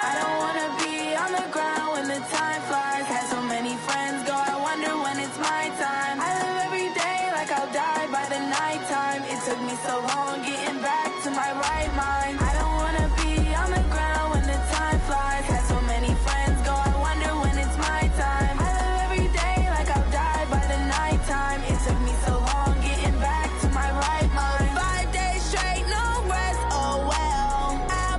I don't wanna be on the ground when the time flies. Had so many friends go, I wonder when it's my time. I live every day like I'll die by the nighttime. It took me so long getting back to my right mind. I don't wanna be on the ground when the time flies. Had so many friends go, I wonder when it's my time. I live every day like I'll die by the nighttime. It took me so long getting back to my right mind. 5 days straight, no rest, oh well. I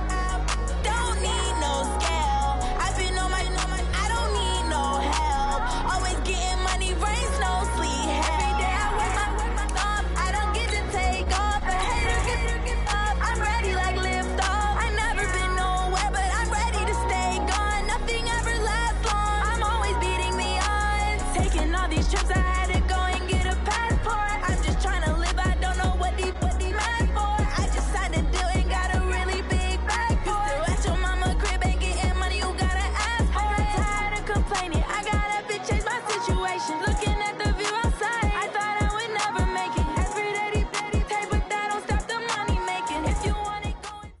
don't need no scale. I've been on my, I don't need no help. Always getting money, rains, no sleep. Every day I work my thumb. I don't get to take off. A hater get up. I'm ready like lift off. I never been nowhere, but I'm ready to stay gone. Nothing ever lasts long. I'm always beating the odds. Taking all these trips, I had to go and get a passport. I'm just trying to live. I don't know what these mad for. I just signed a deal and got a really big bag for it. Still at your mama crib ain't getting money, you gotta ask for it. I'm tired of complaining. I gotta bitch change my situation. Looking at the view outside, I thought I would never make it. Every day, pay, but that don't stop the money making. If you want it going.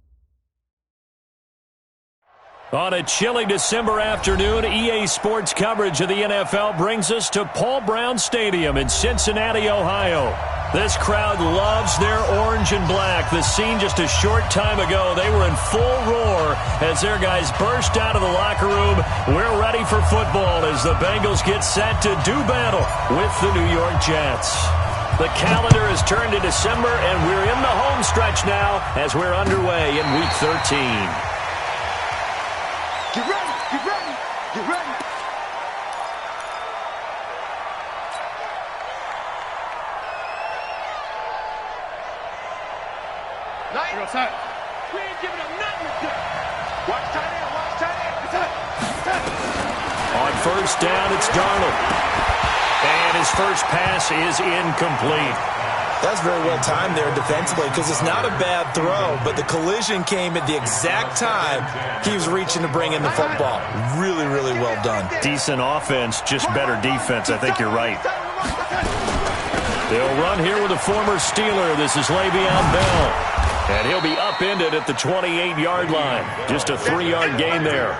On a chilly December afternoon, EA Sports coverage of the NFL brings us to Paul Brown Stadium in Cincinnati, Ohio. This crowd loves their orange and black. The scene just a short time ago, they were in full roar as their guys burst out of the locker room. We're ready for football as the Bengals get set to do battle with the New York Jets. The calendar has turned to December, and we're in the home stretch now as we're underway in Week 13. Get ready, get ready, get ready. Night. We ain't giving up nothing today. Watch tight end, watch tight end. It's up. On first down, it's Darnold. And his first pass is incomplete. That's very well timed there defensively because it's not a bad throw, but the collision came at the exact time he was reaching to bring in the football. Really, really well done. Decent offense, just better defense. I think you're right. They'll run here with a former Steeler. This is Le'Veon Bell. And he'll be upended at the 28-yard line. Just a 3-yard gain there.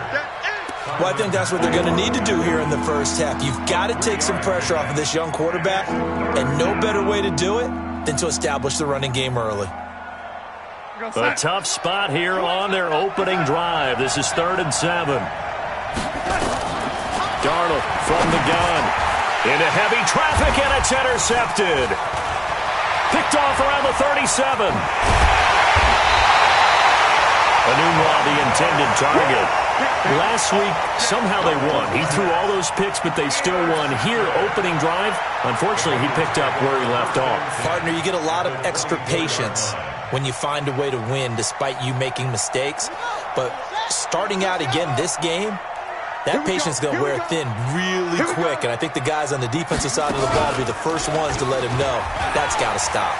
Well, I think that's what they're going to need to do here in the first half. You've got to take some pressure off of this young quarterback, and no better way to do it than to establish the running game early. A tough spot here on their opening drive. This is 3rd and 7. Darnold from the gun. Into heavy traffic, and it's intercepted. Picked off around the 37. Enunwa, the intended target. Last week, somehow they won. He threw all those picks, but they still won. Here, opening drive, unfortunately, he picked up where he left off. Partner, you get a lot of extra patience when you find a way to win despite you making mistakes. But starting out again this game, that patience is going to wear thin really quick. And I think the guys on the defensive side of the ball will be the first ones to let him know that's got to stop.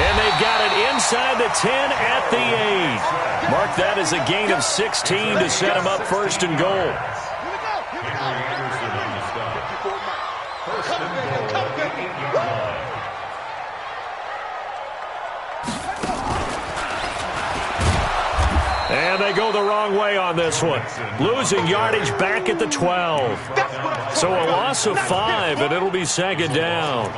And they've got it inside the 10 at the 8. Mark that as a gain of 16 to set him up 1st and goal. And they go the wrong way on this one. Losing yardage back at the 12. So a loss of 5, and it'll be 2nd down.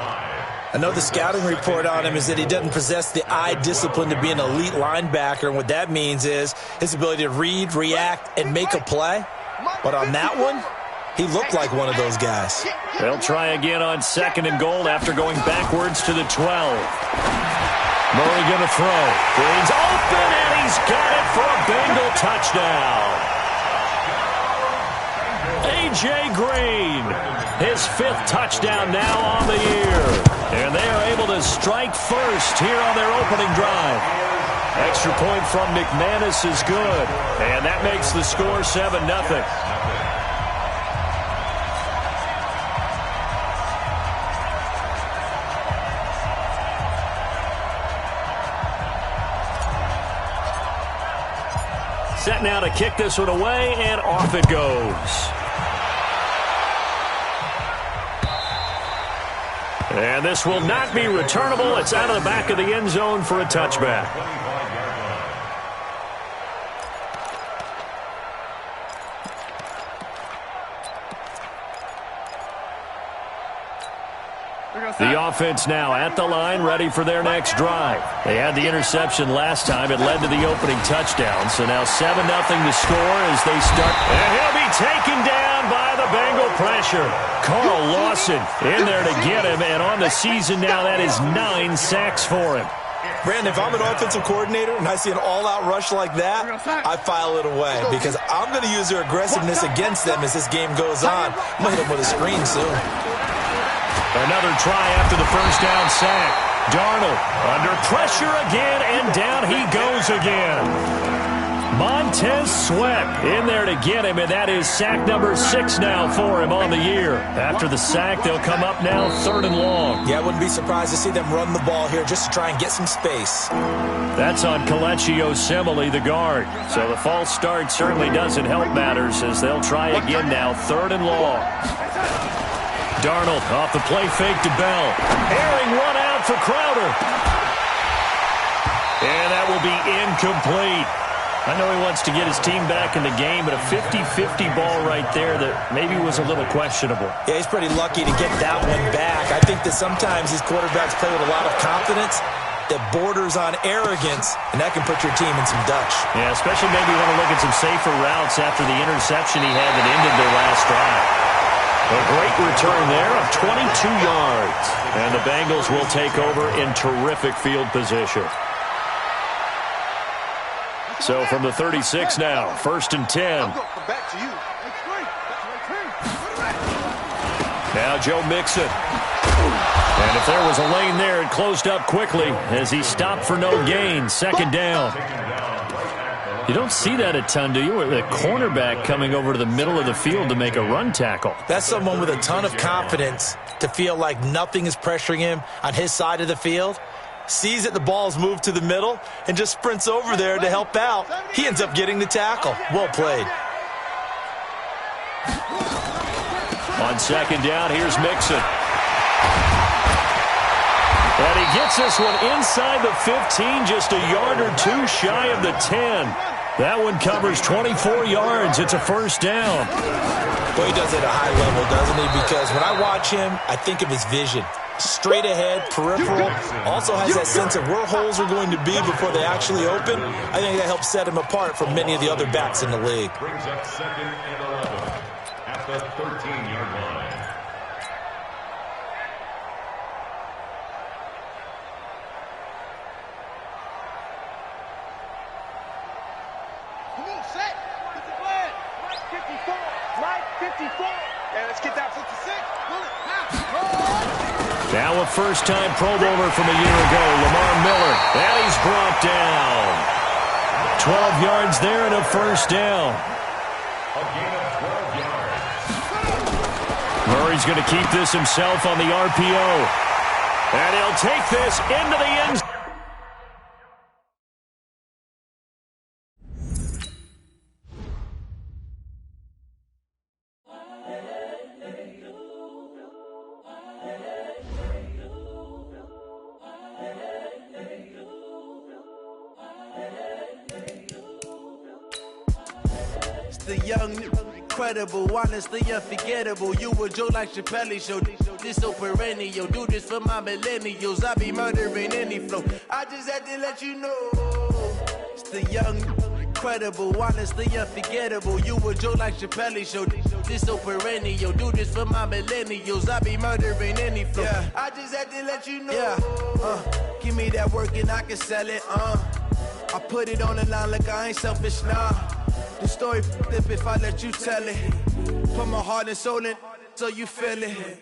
I know the scouting report on him is that he doesn't possess the eye discipline to be an elite linebacker, and what that means is his ability to read, react, and make a play. But on that one, he looked like one of those guys. They'll try again on 2nd and goal after going backwards to the 12. Murray going to throw. Green's open, and he's got it for a Bengal touchdown. A.J. Green, his 5th touchdown now on the year. And they are able to strike first here on their opening drive. Extra point from McManus is good. And that makes the score 7-0. Set now to kick this one away, and off it goes. And this will not be returnable. It's out of the back of the end zone for a touchback. The offense now at the line, ready for their next drive. They had the interception last time. It led to the opening touchdown. So now 7-0 to score as they start. And he'll be taken down by the Bengal pressure. Carl Lawson in there to get him. And on the season now, that is 9 sacks for him. Brandon, if I'm an offensive coordinator and I see an all-out rush like that, I file it away because I'm going to use their aggressiveness against them as this game goes on. I'm going to hit them with a screen soon. Another try after the first down sack. Darnold under pressure again, and down he goes again. Montez Sweat in there to get him, and that is sack number 6 now for him on the year. After the sack, they'll come up now 3rd and long. Yeah, I wouldn't be surprised to see them run the ball here just to try and get some space. That's on Kelechi Osemele, the guard. So the false start certainly doesn't help matters as they'll try again now, 3rd and long. Darnold off the play fake to Bell. Airing one out for Crowder. And that will be incomplete. I know he wants to get his team back in the game, but a 50-50 ball right there that maybe was a little questionable. Yeah, he's pretty lucky to get that one back. I think that sometimes these quarterbacks play with a lot of confidence that borders on arrogance, and that can put your team in some Dutch. Yeah, especially maybe you want to look at some safer routes after the interception he had that ended their last drive. A great return there of 22 yards. And the Bengals will take over in terrific field position. So from the 36 now, 1st and 10. Now Joe Mixon. And if there was a lane there, it closed up quickly as he stopped for no gain. 2nd down. You don't see that a ton, do you? With a cornerback coming over to the middle of the field to make a run tackle. That's someone with a ton of confidence to feel like nothing is pressuring him on his side of the field. Sees that the ball's moved to the middle and just sprints over there to help out. He ends up getting the tackle. Well played. On 2nd down, here's Mixon. And he gets this one inside the 15, just a yard or 2 shy of the 10. That one covers 24 yards. It's a 1st down. Well, he does it at a high level, doesn't he? Because when I watch him, I think of his vision. Straight ahead, peripheral, also has that sense of where holes are going to be before they actually open. I think that helps set him apart from many of the other backs in the league. Brings up 2nd and 11 at the 13-yard line. Come on, set. Get the plan. Mike 54. Mike 54. And let's get that 56. Pull it. Now a first-time Pro Bowler from a year ago, Lamar Miller. And he's brought down. 12 yards there and a 1st down. A gain of 12 yards. Murray's going to keep this himself on the RPO. And he'll take this into the end zone. The young, incredible, honestly unforgettable. You a Joe like Chappelle show. This so perennial. Do this for my millennials. I be murdering any flow. I just had to let you know. It's the young, incredible, honestly unforgettable. You a Joe like Chappelle show. This so perennial. Do this for my millennials. I be murdering any flow. Yeah. I just had to let you know. Yeah. Give me that work and I can sell it. I put it on the line like I ain't selfish, nah. The story flip if I let you tell it. Put my heart and soul in so you feel it.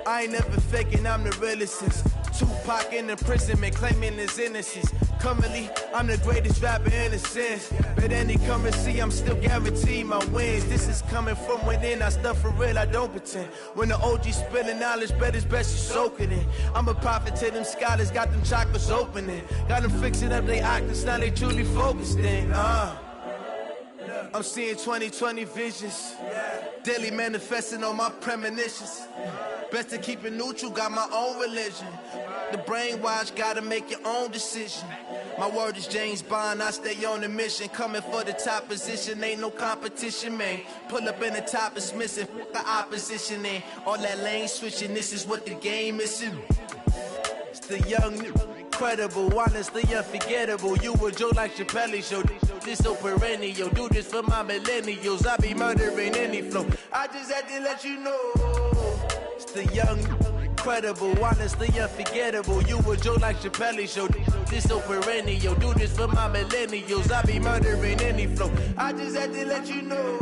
I ain't never faking, I'm the realest since Tupac in imprisonment, claiming his innocence. Currently, I'm the greatest rapper in a sense. But any currency, I'm still guaranteed my wins. This is coming from within, I stuff for real, I don't pretend. When the OG spilling knowledge, bet it's best you soak it in. I'm a prophet to them scholars, got them chakras opening. Got them fixing up they octaves, now they truly focused in. I'm seeing 2020 visions. Daily manifesting on my premonitions. Best to keep it neutral, got my own religion. The brainwash, gotta make your own decision. My word is James Bond, I stay on the mission. Coming for the top position, ain't no competition, man. Pull up in the top, it's missing, fuck the opposition, and all that lane switching, this is what the game is. It's the young, incredible, honestly unforgettable. You a joke like Chappelle show. This so perennial, do this for my millennials. I be murdering any flow. I just had to let you know. It's the young, incredible, honestly unforgettable. You a joke like Chappelle show. This so perennial, do this for my millennials. I be murdering any flow. I just had to let you know.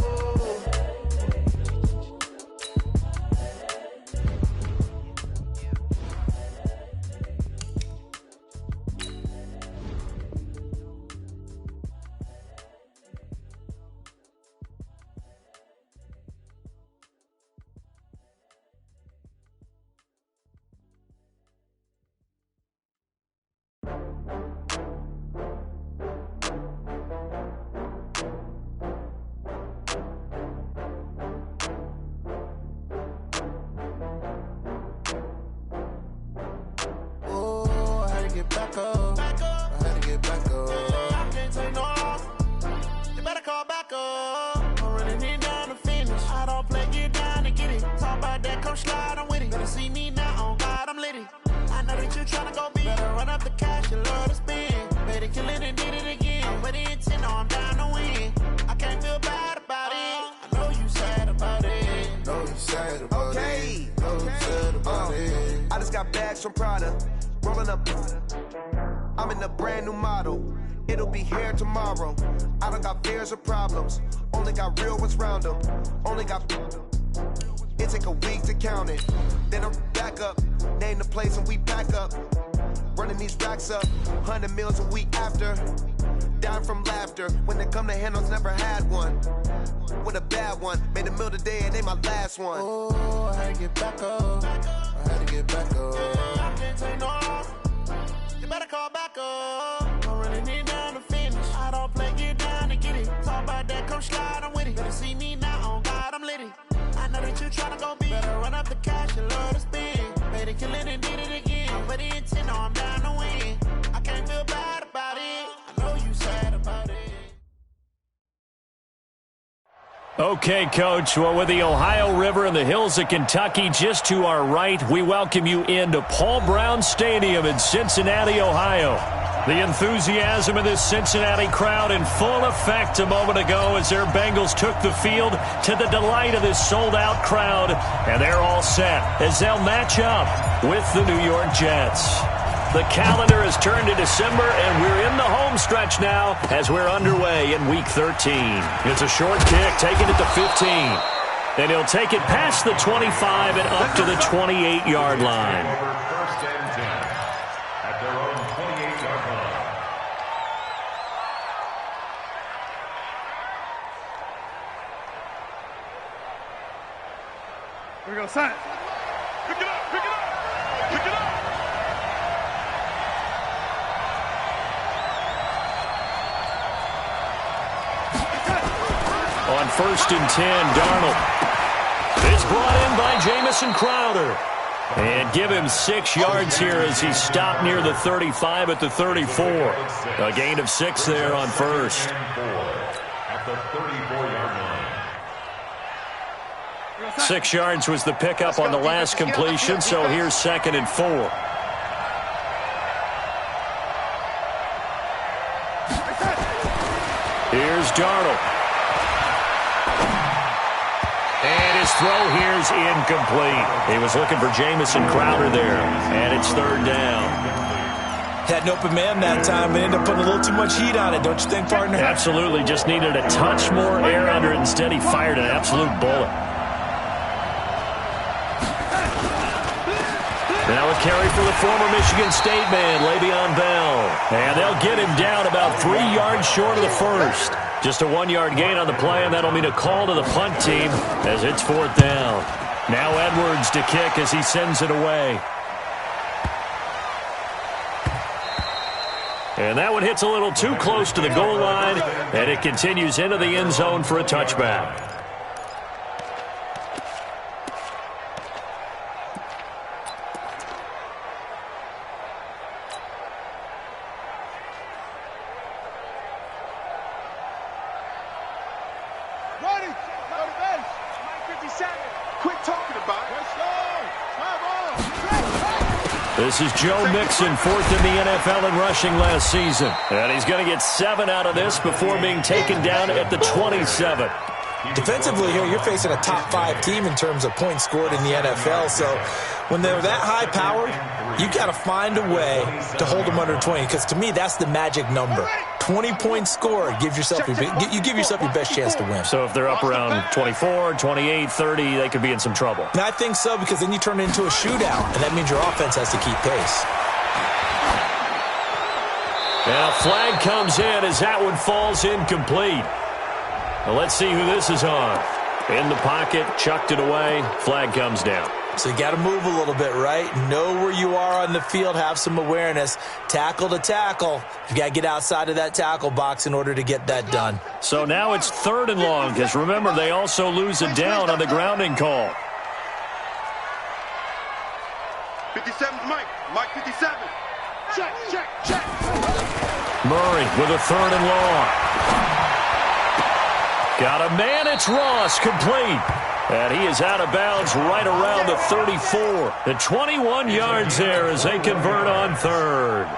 I'm in a brand new model. It'll be here tomorrow. I don't got fears or problems. Only got real ones round them. Only got. It take a week to count it. Then I'm back up. Name the place and we back up. Running these racks up. 100 meals a week after. Down from laughter. When they come to handles, never had one. With a bad one. Made a meal today and they my last one. Oh, I had to get back up. I had to get back up. I can't take no off. You better call back up. I'm running it down to finish. I don't play, get down to get it. Talk about that, come slide, I'm with it. Better see me now, on God, I'm litty. I know that you tryna go big. Better run up the cash and love to spend. Made it, kill it, and did it again. But the intent, no, I'm down to win. I can't feel bad about it. I know you sad about it. Okay, Coach. Well, with the Ohio River and the hills of Kentucky just to our right, we welcome you into Paul Brown Stadium in Cincinnati, Ohio. The enthusiasm of this Cincinnati crowd in full effect a moment ago as their Bengals took the field to the delight of this sold-out crowd. And they're all set as they'll match up with the New York Jets. The calendar has turned to December, and we're in the home stretch now as we're underway in Week 13. It's a short kick, taking it to 15. And he'll take it past the 25 and up to the 28-yard line. First and 10 at their own 28-yard line. Here we go, sign it. Pick it up, pick it up, pick it up. On 1st and 10, Darnold. It's brought in by Jamison Crowder. And give him 6 yards here as he stopped near the 35 at the 34. A gain of 6 there on first. At the 34-yard line. 6 yards was the pickup on the last completion, so here's 2nd and 4. Here's Darnold. And his throw here's incomplete. He was looking for Jamison Crowder there, and it's 3rd down. Had an open man that time and ended up putting a little too much heat on it, don't you think, partner? Absolutely, just needed a touch more air under it. Instead, he fired an absolute bullet. Now a carry for the former Michigan State man, Le'Veon Bell. And they'll get him down about 3 yards short of the first. Just a 1-yard gain on the play, and that'll mean a call to the punt team as it's 4th down. Now Edwards to kick as he sends it away. And that one hits a little too close to the goal line, and it continues into the end zone for a touchback. Quit talking about it. This is Joe Mixon, fourth in the NFL in rushing last season. And he's going to get 7 out of this before being taken down at the 27. Defensively here, you're facing a top 5 team in terms of points scored in the NFL. So when they're that high powered, you got to find a way to hold them under 20. Because to me, that's the magic number. 20 points scored, you give yourself your best chance to win. So if they're up around 24, 28, 30, they could be in some trouble. And I think so, because then you turn it into a shootout, and that means your offense has to keep pace. And a flag comes in as that one falls incomplete. Well, let's see who this is on. In the pocket, chucked it away, flag comes down. So you got to move a little bit, right? Know where you are on the field, have some awareness. Tackle to tackle. You got to get outside of that tackle box in order to get that done. So now it's 3rd and long, because remember, they also lose a down on the grounding call. 57's Mike. Mike 57. Check. Murray with a 3rd and long. Got a man, it's Ross, complete. And he is out of bounds right around the 34. The 21 yards there as they convert on 3rd.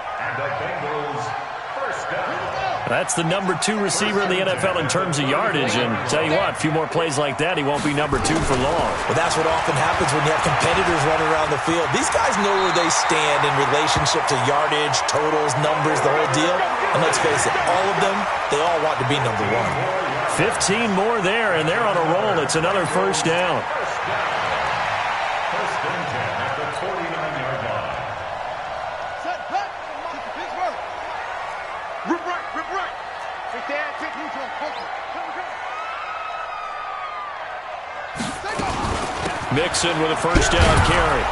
That's the number 2 receiver in the NFL in terms of yardage. And tell you what, a few more plays like that, he won't be number 2 for long. Well, that's what often happens when you have competitors running around the field. These guys know where they stand in relationship to yardage, totals, numbers, the whole deal. And let's face it, all of them, they all want to be number 1. 15 more there, and they're on a roll. It's another first down. First and 10 at the 49-yard line. Rip right. Take that, take neutral. Mixon with a first down carry.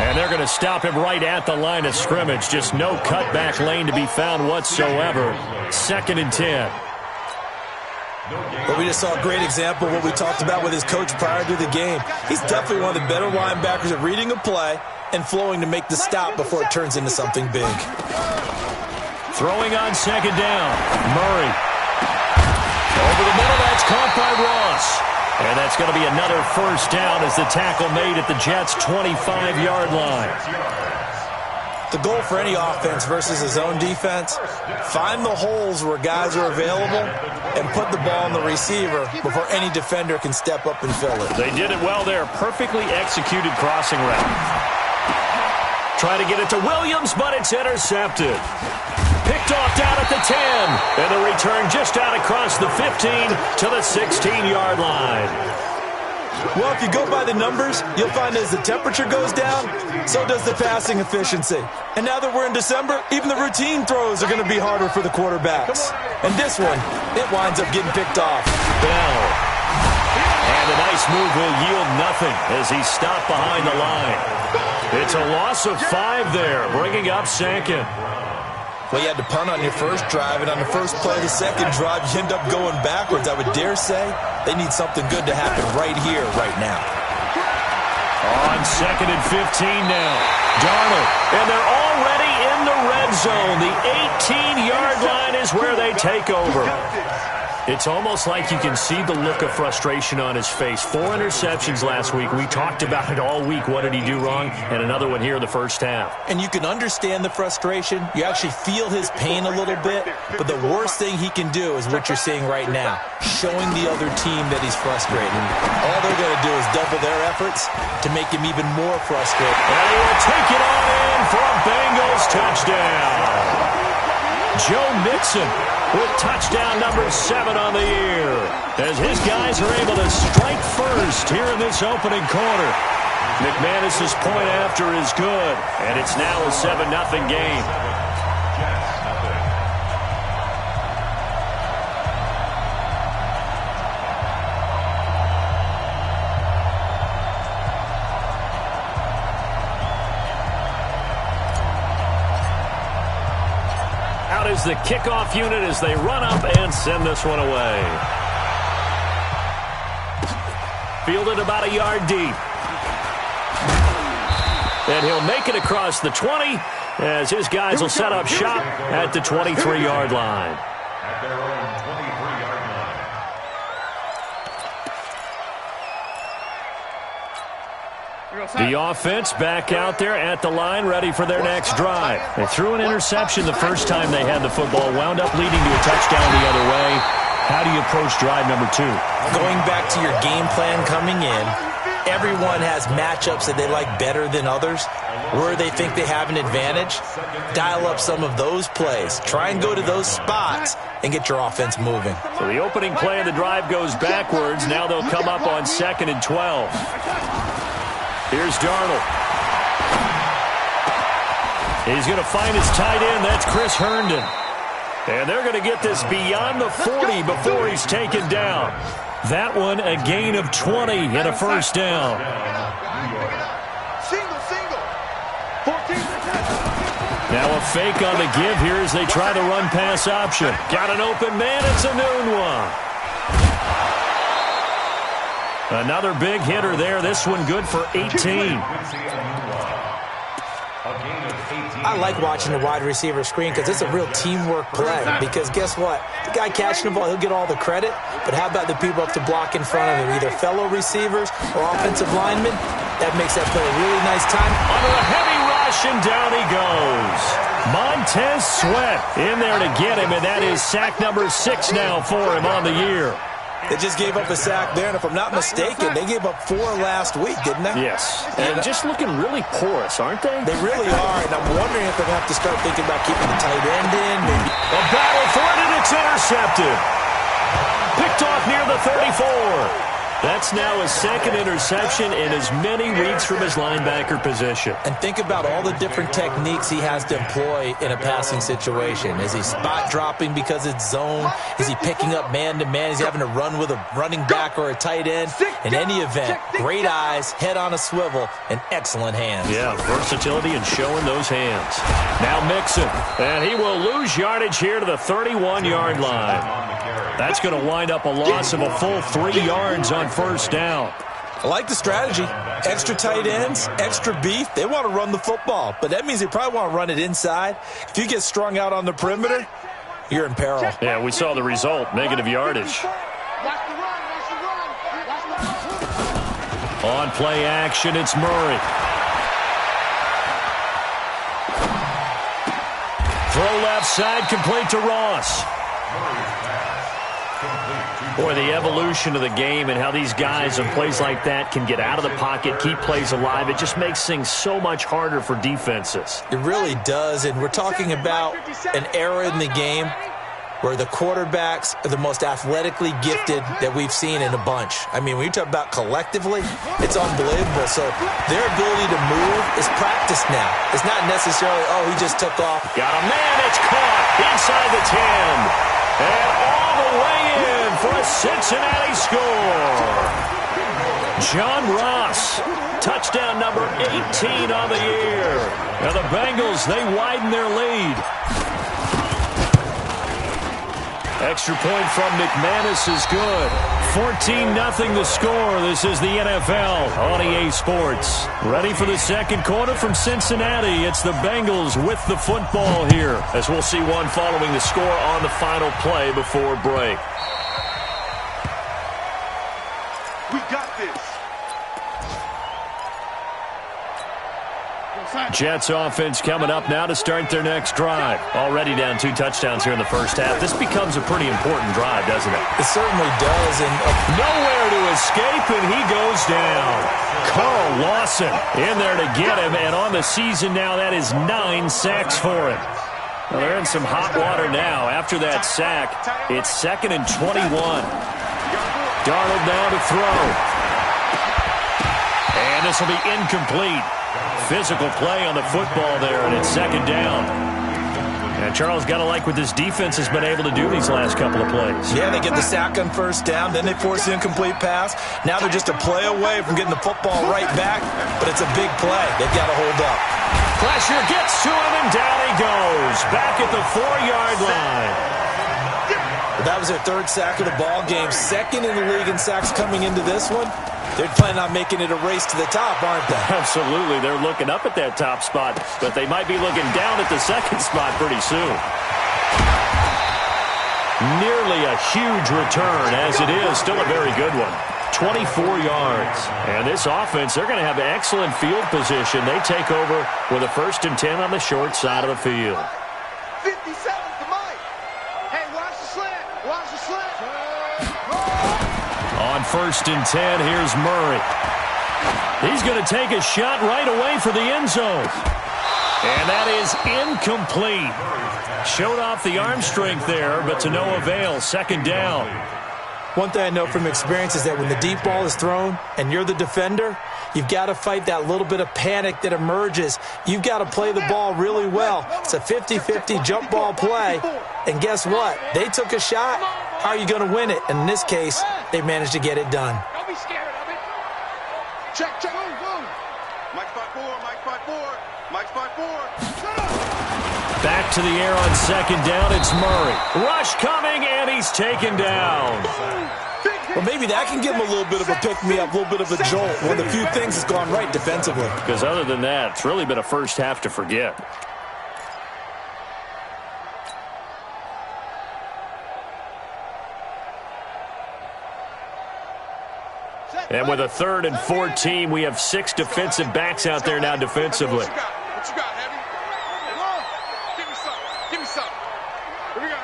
And they're going to stop him right at the line of scrimmage. Just no cutback lane to be found whatsoever. 2nd and 10. But we just saw a great example of what we talked about with his coach prior to the game. He's definitely one of the better linebackers at reading a play and flowing to make the stop before it turns into something big. Throwing on 2nd down. Murray. Over the middle, that's caught by Ross. And that's going to be another first down as the tackle made at the Jets' 25-yard line. The goal for any offense versus his own defense, find the holes where guys are available and put the ball on the receiver before any defender can step up and fill it. They did it well there. Perfectly executed crossing route. Try to get it to Williams, but it's intercepted. Picked off down at the 10. And the return just out across the 15 to the 16-yard line. Well, if you go by the numbers, you'll find as the temperature goes down, so does the passing efficiency. And now that we're in December, even the routine throws are going to be harder for the quarterbacks. And this one, it winds up getting picked off. Bell. And a nice move will yield nothing as he's stopped behind the line. It's a loss of 5 there, bringing up 2nd. Well, you had to punt on your first drive, and on the first play of the second drive, you end up going backwards. I would dare say they need something good to happen right here, right now. On 2nd and 15 now. Darnold, and they're already in the red zone. The 18-yard line is where they take over. It's almost like you can see the look of frustration on his face. 4 interceptions last week. We talked about it all week. What did he do wrong? And another one here in the first half. And you can understand the frustration. You actually feel his pain a little bit. But the worst thing he can do is what you're seeing right now, showing the other team that he's frustrated. All they're going to do is double their efforts to make him even more frustrated. And he will take it on in for a Bengals touchdown. Joe Mixon with touchdown number 7 on the year, as his guys are able to strike first here in this opening quarter. McManus's point after is good, and it's now a 7-0 game. Out is the kickoff unit as they run up and send this one away. Fielded about a yard deep. And he'll make it across the 20 as his guys will set up shop at the 23-yard line. At their own 23-yard The offense back out there at the line, ready for their next drive. They threw an interception the first time they had the football, wound up leading to a touchdown the other way. How do you approach drive number 2? Going back to your game plan coming in, everyone has matchups that they like better than others. Where they think they have an advantage, dial up some of those plays. Try and go to those spots and get your offense moving. So the opening play of the drive goes backwards. Now they'll come up on 2nd and 12. Here's Darnold. He's going to find his tight end. That's Chris Herndon. And they're going to get this beyond the 40 before he's taken down. That one a gain of 20 and a first down. Now a fake on the give here as they try the run-pass option. Got an open man. It's a noon one. Another big hitter there. This one good for 18. I like watching the wide receiver screen because it's a real teamwork play. Because guess what? The guy catching the ball, he'll get all the credit. But how about the people up to block in front of him? Either fellow receivers or offensive linemen. That makes that play a really nice time. Under a heavy rush, and down he goes. Montez Sweat in there to get him, and that is sack number 6 now for him on the year. They just gave up a sack there, and if I'm not mistaken, they gave up 4 last week, didn't they? Yes. And just looking really porous, aren't they? They really are, and I'm wondering if they're going to have to start thinking about keeping the tight end in. Maybe. A battle for it, and it's intercepted. Picked off near the 34. That's now his 2nd interception in as many weeks from his linebacker position. And think about all the different techniques he has to employ in a passing situation. Is he spot dropping because it's zone? Is he picking up man-to-man? Is he having to run with a running back or a tight end? In any event, great eyes, head on a swivel, and excellent hands. Yeah, versatility and showing those hands. Now Mixon, and he will lose yardage here to the 31-yard line. That's going to wind up a loss of a full 3 yards on first down. I like the strategy. Extra tight ends, extra beef. They want to run the football, but that means they probably want to run it inside. If you get strung out on the perimeter, you're in peril. Yeah, we saw the result, negative yardage. On play action, it's Murray. Throw left side, complete to Ross. Boy, the evolution of the game and how these guys on plays like that can get out of the pocket, keep plays alive, it just makes things so much harder for defenses. It really does, and we're talking about an era in the game where the quarterbacks are the most athletically gifted that we've seen in a bunch. I mean, when you talk about collectively, it's unbelievable. So their ability to move is practiced now. It's not necessarily, oh, he just took off. Got a man, it's caught inside the 10. And all the way in for a Cincinnati score. John Ross, touchdown number 18 on the year. Now the Bengals, they widen their lead. Extra point from McManus is good. 14-0 the score. This is the NFL on EA Sports. Ready for the second quarter from Cincinnati. It's the Bengals with the football here, as we'll see one following the score on the final play before break. We got this. Jets offense coming up now to start their next drive. Already down 2 touchdowns here in the first half. This becomes a pretty important drive, doesn't it? It certainly does. And nowhere to escape, and he goes down. Carl Lawson in there to get him, and on the season now, that is 9 sacks for him. Well, they're in some hot water now. After that sack, it's 2nd and 21. Darnold now to throw. And this will be incomplete. Physical play on the football there, and it's 2nd down. And Charles, got to like what this defense has been able to do these last couple of plays. Yeah, they get the sack on first down, then they force the incomplete pass. Now they're just a play away from getting the football right back, but it's a big play. They've got to hold up. Pressure gets to him, and down he goes. Back at the 4-yard line. That was their 3rd sack of the ball game. 2nd in the league in sacks coming into this one. They're planning on making it a race to the top, aren't they? Absolutely. They're looking up at that top spot, but they might be looking down at the 2nd spot pretty soon. Nearly a huge return, as it is. Still a very good one. 24 yards. And this offense, they're going to have excellent field position. They take over with a 1st and 10 on the short side of the field. 57's the mic. Hey, watch the slant. Watch the slant. On 1st and 10, here's Murray. He's going to take a shot right away for the end zone. And that is incomplete. Showed off the arm strength there, but to no avail. 2nd down. One thing I know from experience is that when the deep ball is thrown and you're the defender, you've got to fight that little bit of panic that emerges. You've got to play the ball really well. It's a 50-50 jump ball play. And guess what? They took a shot. How are you going to win it? And in this case, they managed to get it done. Don't be scared of it. Check. Move. Mike 5-4. Mike 5-4. Shut up. Back to the air on 2nd down. It's Murray. Rush coming, and he's taken down. Well, maybe that can give him a little bit of a pick-me-up, a little bit of a jolt. One of the few things that's gone right defensively. Because other than that, it's really been a first half to forget. And with a 3rd and 14, we have 6 defensive backs out there now defensively. What you got, Heavy? Give me something. Here we go.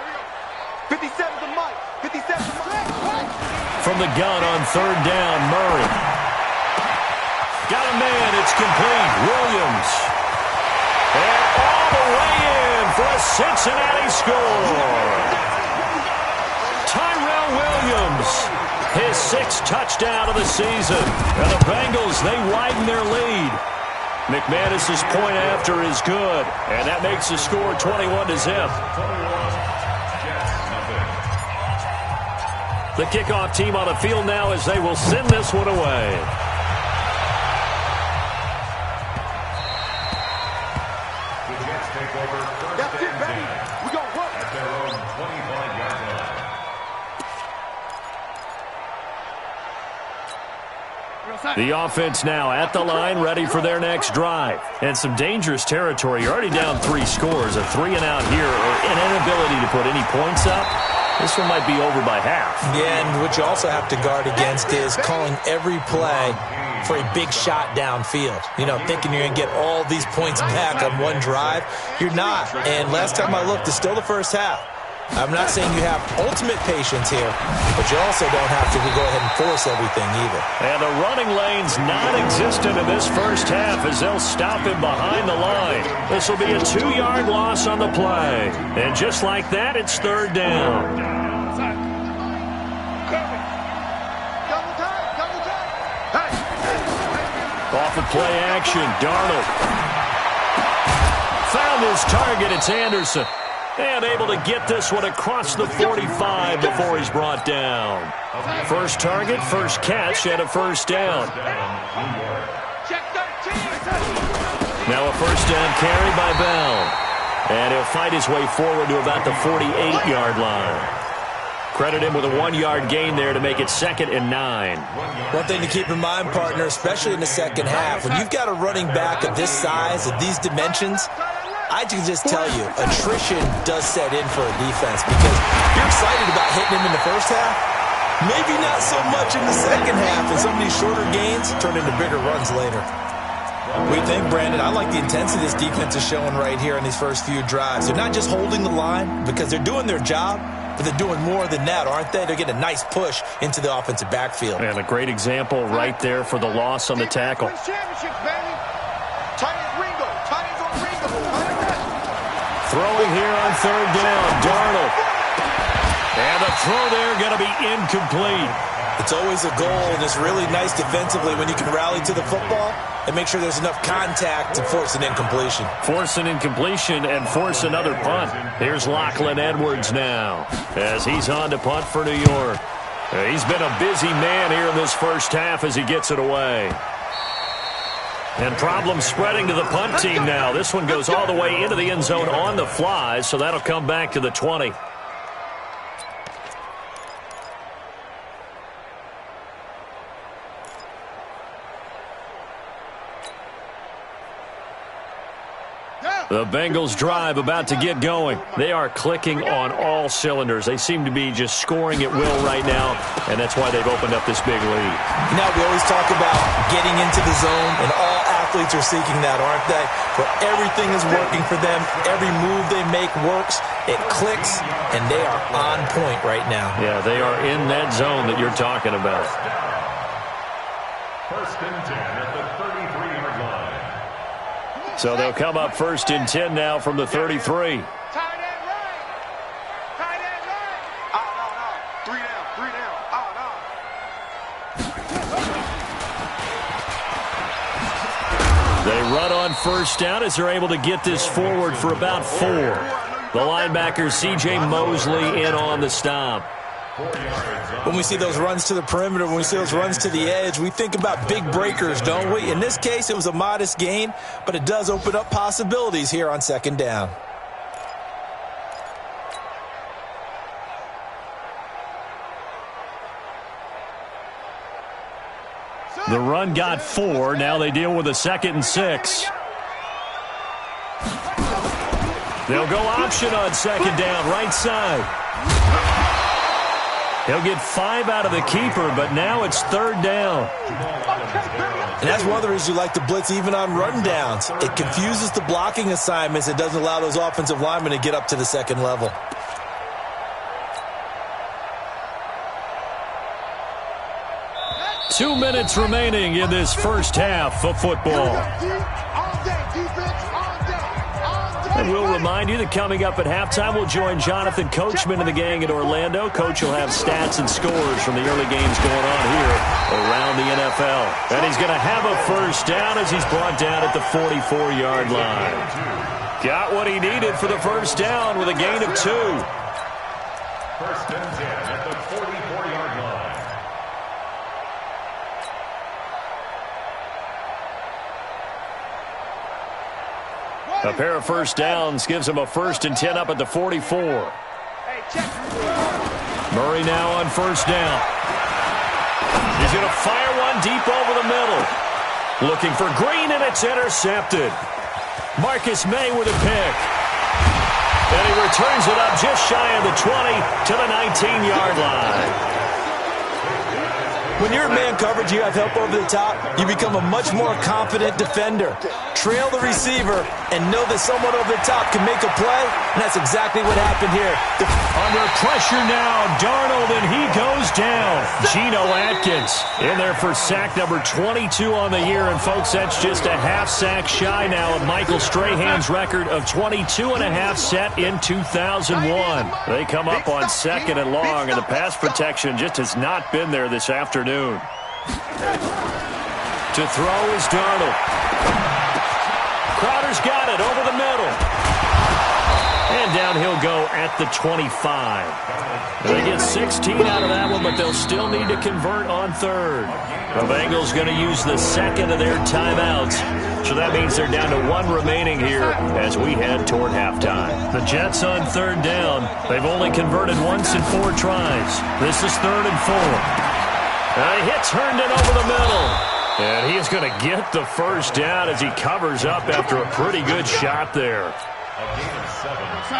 57's the mic. 57's the mic. From the gun on 3rd down, Murray. Got a man. It's complete. Williams. And all the way in for a Cincinnati score. Tyrell Williams. His 6th touchdown of the season. And the Bengals, they widen their lead. McManus's point after is good. And that makes the score 21-0. The kickoff team on the field now as they will send this one away. That's it, baby. We gonna work. At their own 25-yard line. The offense now at the line, ready for their next drive. And some dangerous territory. You're already down 3 scores. A 3-and-out here, or an inability to put any points up. This one might be over by half. Yeah, and what you also have to guard against is calling every play for a big shot downfield. You know, thinking you're going to get all these points back on one drive. You're not. And last time I looked, it's still the first half. I'm not saying you have ultimate patience here, but you also don't have to go ahead and force everything either. And the running lane's non-existent in this first half as they'll stop him behind the line. This will be a 2-yard loss on the play. And just like that, it's 3rd down. Double time. Hey. Off of play action, Darnold. Found his target, it's Anderson. And able to get this one across the 45 before he's brought down. First target, first catch, and a 1st down. Check 13. Now a 1st down carry by Bell. And he'll fight his way forward to about the 48-yard line. Credit him with a 1-yard gain there to make it 2nd and 9. One thing to keep in mind, partner, especially in the second half, when you've got a running back of this size, of these dimensions, I can just tell you, attrition does set in for a defense because you're excited about hitting him in the first half. Maybe not so much in the second half, and some of these shorter gains turn into bigger runs later. What do you think, Brandon? I like the intensity this defense is showing right here in these first few drives. They're not just holding the line because they're doing their job, but they're doing more than that, aren't they? They're getting a nice push into the offensive backfield. And a great example right there for the loss on the tackle. Championships, baby. Titans Ringo. Titans on Ringo. Throwing here on 3rd down, Darnold. And the throw there going to be incomplete. It's always a goal, and it's really nice defensively when you can rally to the football and make sure there's enough contact to force an incompletion. Force an incompletion and force another punt. Here's Lachlan Edwards now as he's on to punt for New York. He's been a busy man here in this first half as he gets it away. And problems spreading to the punt team now. This one goes all the way into the end zone on the fly, so that'll come back to the 20. Yeah. The Bengals drive about to get going. They are clicking on all cylinders. They seem to be just scoring at will right now, and that's why they've opened up this big lead. Now, we always talk about getting into the zone, and all athletes are seeking that, aren't they? Where everything is working for them. Every move they make works. It clicks, and they are on point right now. Yeah, they are in that zone that you're talking about. First and 10 at the 33-yard line. So they'll come up first and 10 now from the 33. Tight end right. Tight end right. No. 3 down. No. They run on first down as they're able to get this forward for about 4. The linebacker, C.J. Mosley, in on the stop. When we see those runs to the perimeter, when we see those runs to the edge, we think about big breakers, don't we? In this case, it was a modest gain, but it does open up possibilities here on second down. The run got 4. Now they deal with a 2nd and 6. They'll go option on second down, right side. He'll get 5 out of the keeper, but now it's 3rd down. And that's one of the reasons you like to blitz even on run downs. It confuses the blocking assignments. It doesn't allow those offensive linemen to get up to the second level. Two minutes remaining in this first half of football. And we'll remind you that coming up at halftime, we'll join Jonathan Coachman and the gang in Orlando. Coach will have stats and scores from the early games going on here around the NFL. And he's going to have a first down as he's brought down at the 44-yard line. Got what he needed for the first down with a gain of 2. First and 10 at the 44-yard line. A pair of first downs gives him a 1st and 10 up at the 44. Murray now on first down. He's going to fire one deep over the middle. Looking for Green, and it's intercepted. Marcus May with a pick. And he returns it up just shy of the 20 to the 19-yard line. When you're in man coverage, you have help over the top, you become a much more confident defender. Trail the receiver and know that someone over the top can make a play, and that's exactly what happened here. Under pressure now, Darnold, and he goes down. Geno Atkins in there for sack number 22 on the year, and folks, that's just a half sack shy now of Michael Strahan's record of 22.5 set in 2001. They come up on 2nd and long, and the pass protection just has not been there this afternoon. To throw is Darnold. Crowder's got it over the middle. And down he'll go at the 25. They get 16 out of that one, but they'll still need to convert on 3rd. The Bengals going to use the 2nd of their timeouts. So that means they're down to 1 remaining here as we head toward halftime. The Jets on 3rd down. They've only converted once in 4 tries. This is 3rd and 4. A hit's Herndon over the middle. And he is going to get the first down as he covers up after a pretty good shot there.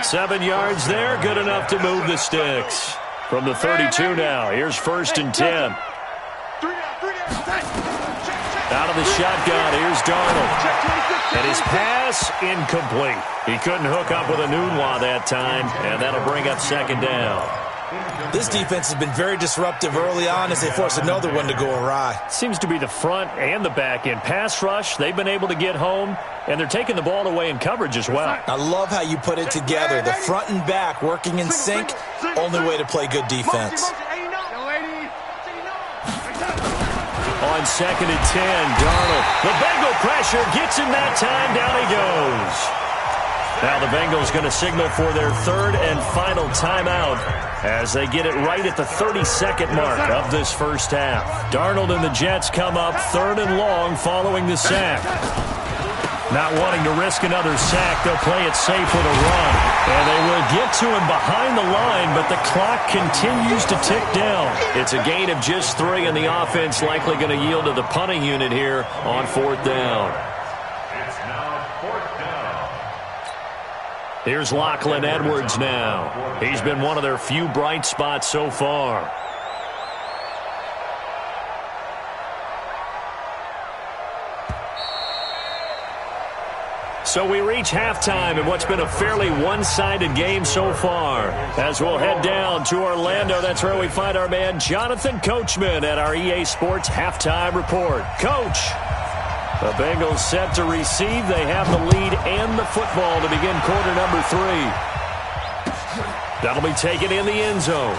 7 yards there, good enough to move the sticks. From the 32 now, here's 1st and 10. Out of the shotgun, here's Darnold. And his pass, incomplete. He couldn't hook up with a Nunwa that time, and that'll bring up 2nd down. This defense has been very disruptive early on as they force another one to go awry. Seems to be the front and the back end. Pass rush, they've been able to get home, and they're taking the ball away in coverage as well. I love how you put it together. The front and back working in sync, only way to play good defense. On 2nd and 10, Darnold. The Bengal pressure gets him that time. Down he goes. Now the Bengals going to signal for their 3rd and final timeout as they get it right at the 32nd mark of this first half. Darnold and the Jets come up 3rd and long following the sack. Not wanting to risk another sack, they'll play it safe with a run. And they will get to him behind the line, but the clock continues to tick down. It's a gain of just 3, and the offense likely going to yield to the punting unit here on 4th down. Here's Lachlan Edwards now. He's been one of their few bright spots so far. So we reach halftime in what's been a fairly one-sided game so far. As we'll head down to Orlando, that's where we find our man Jonathan Coachman at our EA Sports Halftime Report. Coach, the Bengals set to receive. They have the lead and the football to begin quarter number 3. That'll be taken in the end zone.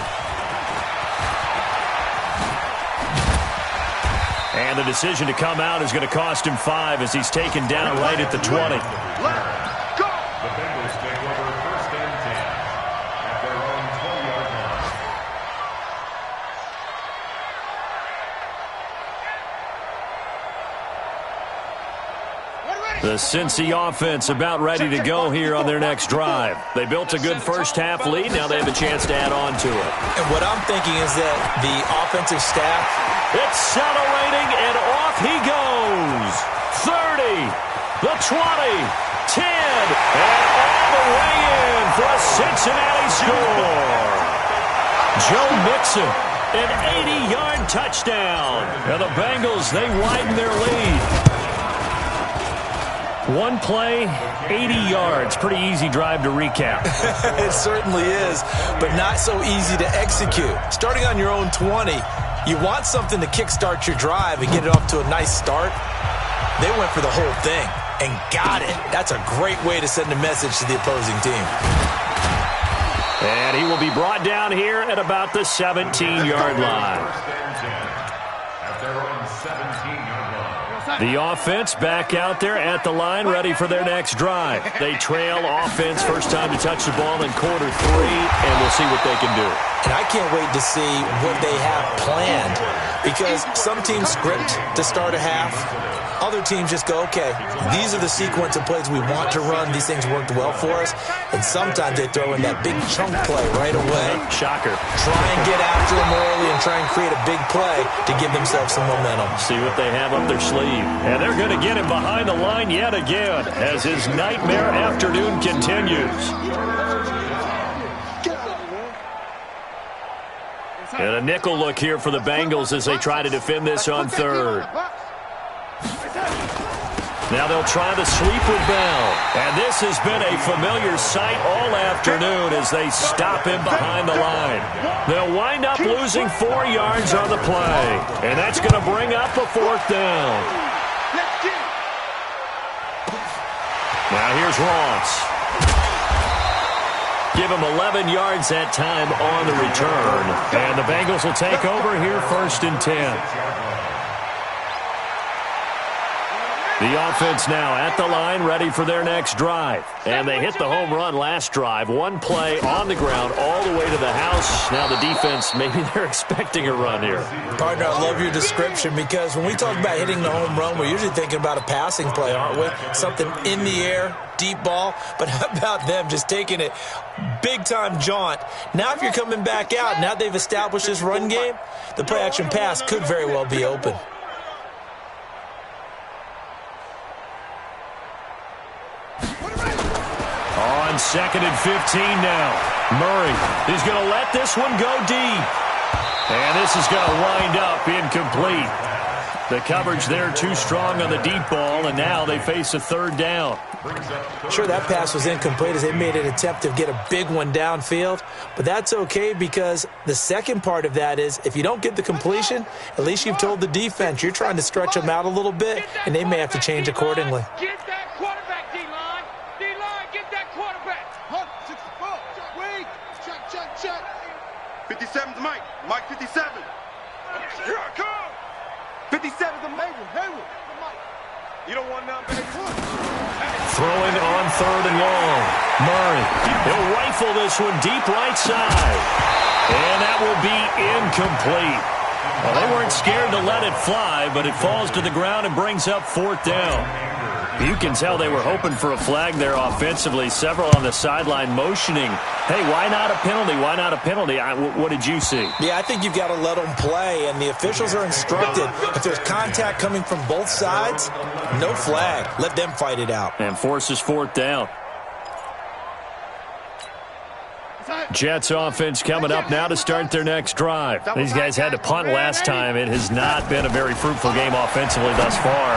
And the decision to come out is going to cost him 5 as he's taken down right at the 20. The Bengals take over first and 10 at their own 12-yard line. The Cincy offense about ready to go here on their next drive. They built a good first-half lead. Now they have a chance to add on to it. And what I'm thinking is that the offensive staff, accelerating, and off he goes. 30, the 20, 10, and all the way in for a Cincinnati score. Joe Mixon, an 80-yard touchdown. And the Bengals, they widen their lead. One play, 80 yards. Pretty easy drive to recap. it certainly is, but not so easy to execute. Starting on your own 20, you want something to kickstart your drive and get it off to a nice start. They went for the whole thing and got it. That's a great way to send a message to the opposing team. And he will be brought down here at about the 17-yard line. At their own 17-yard line. The offense back out there at the line, ready for their next drive. They trail offense, first time to touch the ball in quarter 3, and we'll see what they can do. And I can't wait to see what they have planned, because some teams script to start a half. Other teams just go, okay, these are the sequence of plays we want to run. These things worked well for us. And sometimes they throw in that big chunk play right away. Shocker. Try and get after them early and try and create a big play to give themselves some momentum. See what they have up their sleeve. And they're going to get him behind the line yet again as his nightmare afternoon continues. And a nickel look here for the Bengals as they try to defend this on third. Now they'll try the sweeper Bell. And this has been a familiar sight all afternoon as they stop him behind the line. They'll wind up losing 4 yards on the play. And that's going to bring up a 4th down. Now here's Ross. Give him 11 yards that time on the return. And the Bengals will take over here first and 10. The offense now at the line, ready for their next drive. And they hit the home run last drive. One play on the ground all the way to the house. Now the defense, maybe they're expecting a run here. Partner, I love your description, because when we talk about hitting the home run, we're usually thinking about a passing play, aren't we? Something in the air, deep ball. But how about them just taking it big-time jaunt? Now if you're coming back out, now they've established this run game, the play-action pass could very well be open. On 2nd and 15 now. Murray is going to let this one go deep. And this is going to wind up incomplete. The coverage there too strong on the deep ball, and now they face a 3rd down. Sure, that pass was incomplete as they made an attempt to get a big one downfield, but that's okay, because the second part of that is if you don't get the completion, at least you've told the defense you're trying to stretch them out a little bit, and they may have to change accordingly. Get that quarterback, D-line. D-line, get that quarterback. 64. Wait. Check. 57's Mike. Mike 57. Here I come. 57's the Hayward. You don't want none, baby. Throwing on 3rd and long. Murray, he'll rifle this one deep right side. And that will be incomplete. Well, they weren't scared to let it fly, but it falls to the ground and brings up 4th down. You can tell they were hoping for a flag there offensively. Several on the sideline motioning, hey, why not a penalty? Why not a penalty? What did you see? Yeah, I think you've got to let them play, and the officials are instructed if there's contact coming from both sides, no flag. Let them fight it out. And forces 4th down. Jets offense coming up now to start their next drive. These guys had to punt last time. It has not been a very fruitful game offensively thus far.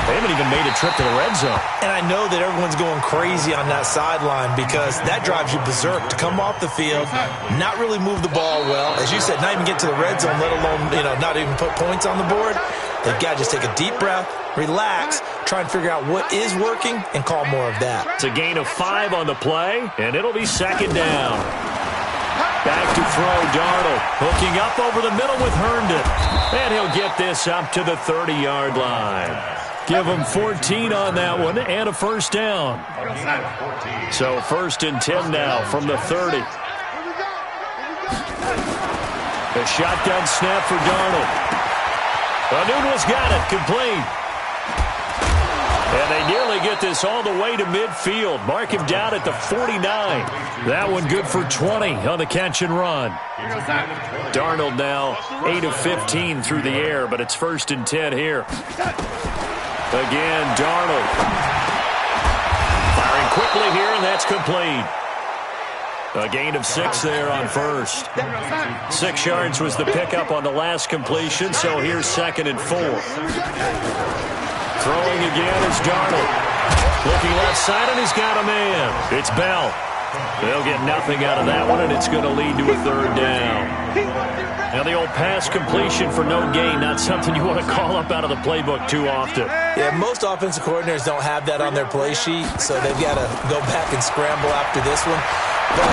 They haven't even made a trip to the red zone. And I know that everyone's going crazy on that sideline because that drives you berserk to come off the field, not really move the ball well. As you said, not even get to the red zone, let alone, not even put points on the board. They've got to just take a deep breath, relax, try and figure out what is working, and call more of that. It's a gain of 5 on the play, and it'll be second down. Back to throw, Darnold. Hooking up over the middle with Herndon. And he'll get this up to the 30-yard line. Give him 14 on that one and a first down. So 1st and 10 now from the 30. The shotgun snap for Darnold. Nunez got it, complete. And they nearly get this all the way to midfield. Mark him down at the 49. That one good for 20 on the catch and run. Darnold now 8 of 15 through the air, but it's 1st and 10 here. Again, Darnold. Firing quickly here, and that's complete. A gain of 6 there on first. 6 yards was the pickup on the last completion, so here's 2nd and 4. Throwing again is Darnold. Looking left side, and he's got a man. It's Bell. They'll get nothing out of that one, and it's going to lead to a 3rd down. Now the old pass completion for no gain, not something you want to call up out of the playbook too often. Yeah, most offensive coordinators don't have that on their play sheet, so they've got to go back and scramble after this one. But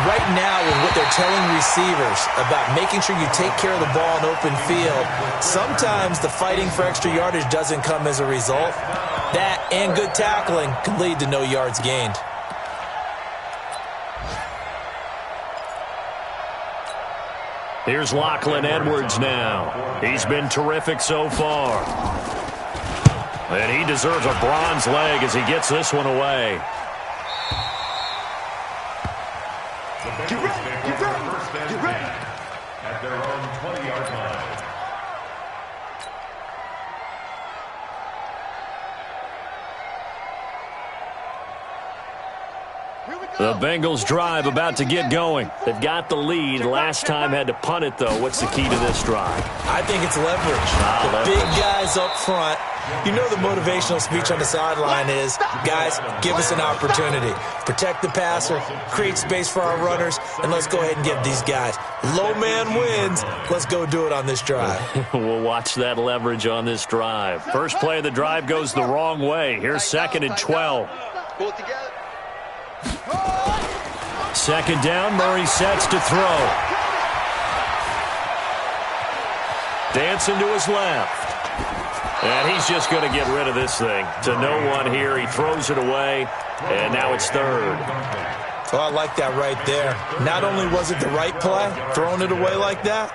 right now, with what they're telling receivers about making sure you take care of the ball in open field, sometimes the fighting for extra yardage doesn't come as a result. That and good tackling can lead to no yards gained. Here's Lachlan Edwards now. He's been terrific so far. And he deserves a bronze leg as he gets this one away. Get ready. At their own 20-yard line. The Bengals drive about to get going. They've got the lead. Last time had to punt it, though. What's the key to this drive? I think it's leverage. The big guys up front. You know the motivational speech on the sideline is, guys, give us an opportunity. Protect the passer, create space for our runners, and let's go ahead and get these guys. Low man wins. Let's go do it on this drive. We'll watch that leverage on this drive. First play of the drive goes the wrong way. Here's 2nd and 12. Pull it together. 2nd down, Murray sets to throw. Dancing to his left. And he's just going to get rid of this thing. To no one here. He throws it away, and now it's 3rd. Oh, I like that right there. Not only was it the right play, throwing it away like that,